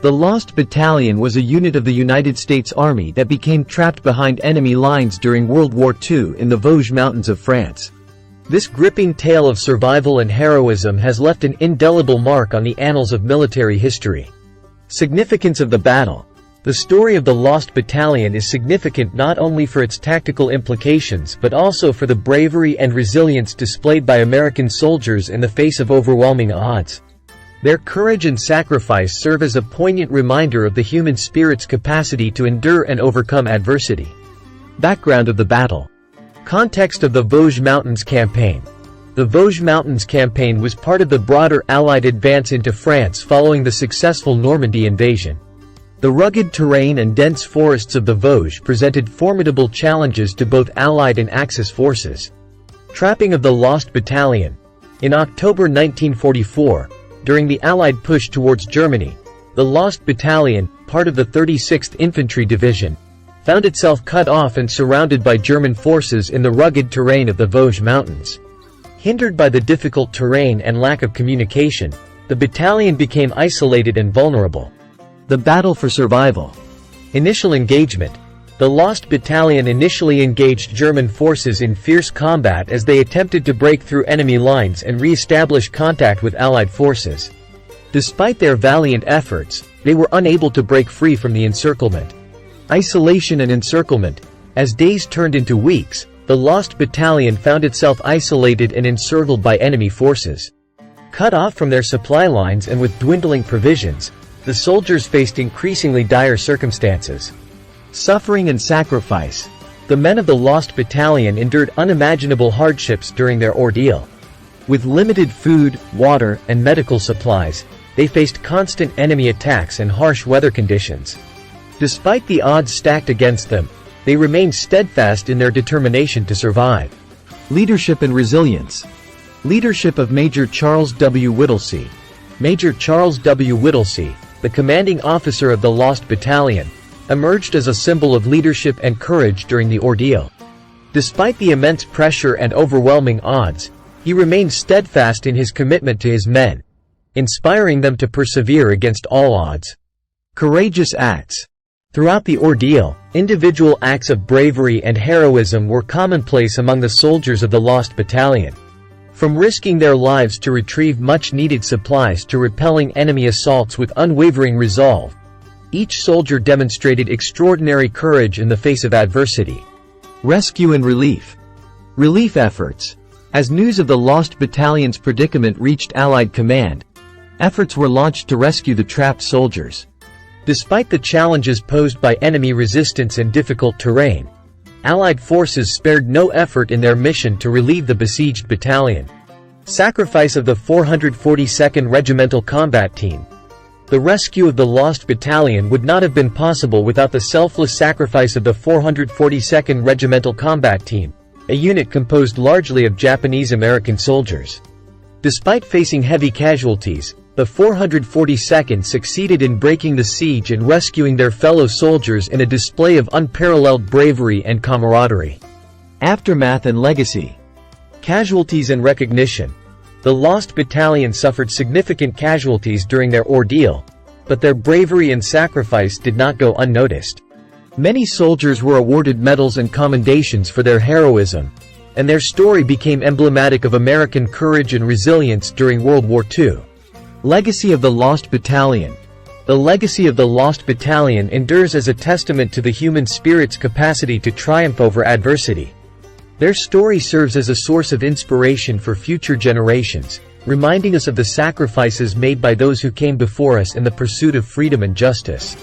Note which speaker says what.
Speaker 1: The Lost Battalion was a unit of the United States Army that became trapped behind enemy lines during World War II in the Vosges Mountains of France. This gripping tale of survival and heroism has left an indelible mark on the annals of military history. Significance of the battle. The story of the Lost Battalion is significant not only for its tactical implications but also for the bravery and resilience displayed by American soldiers in the face of overwhelming odds. Their courage and sacrifice serve as a poignant reminder of the human spirit's capacity to endure and overcome adversity. Background of the battle. Context of the Vosges Mountains campaign. The Vosges Mountains campaign was part of the broader Allied advance into France following the successful Normandy invasion. The rugged terrain and dense forests of the Vosges presented formidable challenges to both Allied and Axis forces. Trapping of the Lost Battalion. In October 1944, during the Allied push towards Germany, the Lost Battalion, part of the 36th Infantry Division, found itself cut off and surrounded by German forces in the rugged terrain of the Vosges Mountains. Hindered by the difficult terrain and lack of communication, the battalion became isolated and vulnerable. The battle for survival. Initial engagement. The Lost Battalion initially engaged German forces in fierce combat as they attempted to break through enemy lines and re-establish contact with Allied forces. Despite their valiant efforts, they were unable to break free from the encirclement. Isolation and encirclement. As days turned into weeks, the Lost Battalion found itself isolated and encircled by enemy forces. Cut off from their supply lines and with dwindling provisions, the soldiers faced increasingly dire circumstances. Suffering and sacrifice. The men of the Lost Battalion endured unimaginable hardships during their ordeal. With limited food, water, and medical supplies, they faced constant enemy attacks and harsh weather conditions. Despite the odds stacked against them, they remained steadfast in their determination to survive. Leadership and resilience. Leadership of Major Charles W. Whittlesey. Major Charles W. Whittlesey, the commanding officer of the Lost Battalion, emerged as a symbol of leadership and courage during the ordeal. Despite the immense pressure and overwhelming odds, he remained steadfast in his commitment to his men, inspiring them to persevere against all odds. Courageous acts. Throughout the ordeal, individual acts of bravery and heroism were commonplace among the soldiers of the Lost Battalion. From risking their lives to retrieve much-needed supplies to repelling enemy assaults with unwavering resolve, each soldier demonstrated extraordinary courage in the face of adversity. Rescue and relief. Relief efforts. As news of the Lost Battalion's predicament reached Allied command, efforts were launched to rescue the trapped soldiers. Despite the challenges posed by enemy resistance and difficult terrain, Allied forces spared no effort in their mission to relieve the besieged battalion. Sacrifice of the 442nd Regimental Combat Team. The rescue of the Lost Battalion would not have been possible without the selfless sacrifice of the 442nd Regimental Combat Team, a unit composed largely of Japanese-American soldiers. Despite facing heavy casualties, the 442nd succeeded in breaking the siege and rescuing their fellow soldiers in a display of unparalleled bravery and camaraderie. Aftermath and legacy. Casualties and recognition. The Lost Battalion suffered significant casualties during their ordeal, but their bravery and sacrifice did not go unnoticed. Many soldiers were awarded medals and commendations for their heroism, and their story became emblematic of American courage and resilience during World War II. Legacy of the Lost Battalion. The legacy of the Lost Battalion endures as a testament to the human spirit's capacity to triumph over adversity. Their story serves as a source of inspiration for future generations, reminding us of the sacrifices made by those who came before us in the pursuit of freedom and justice.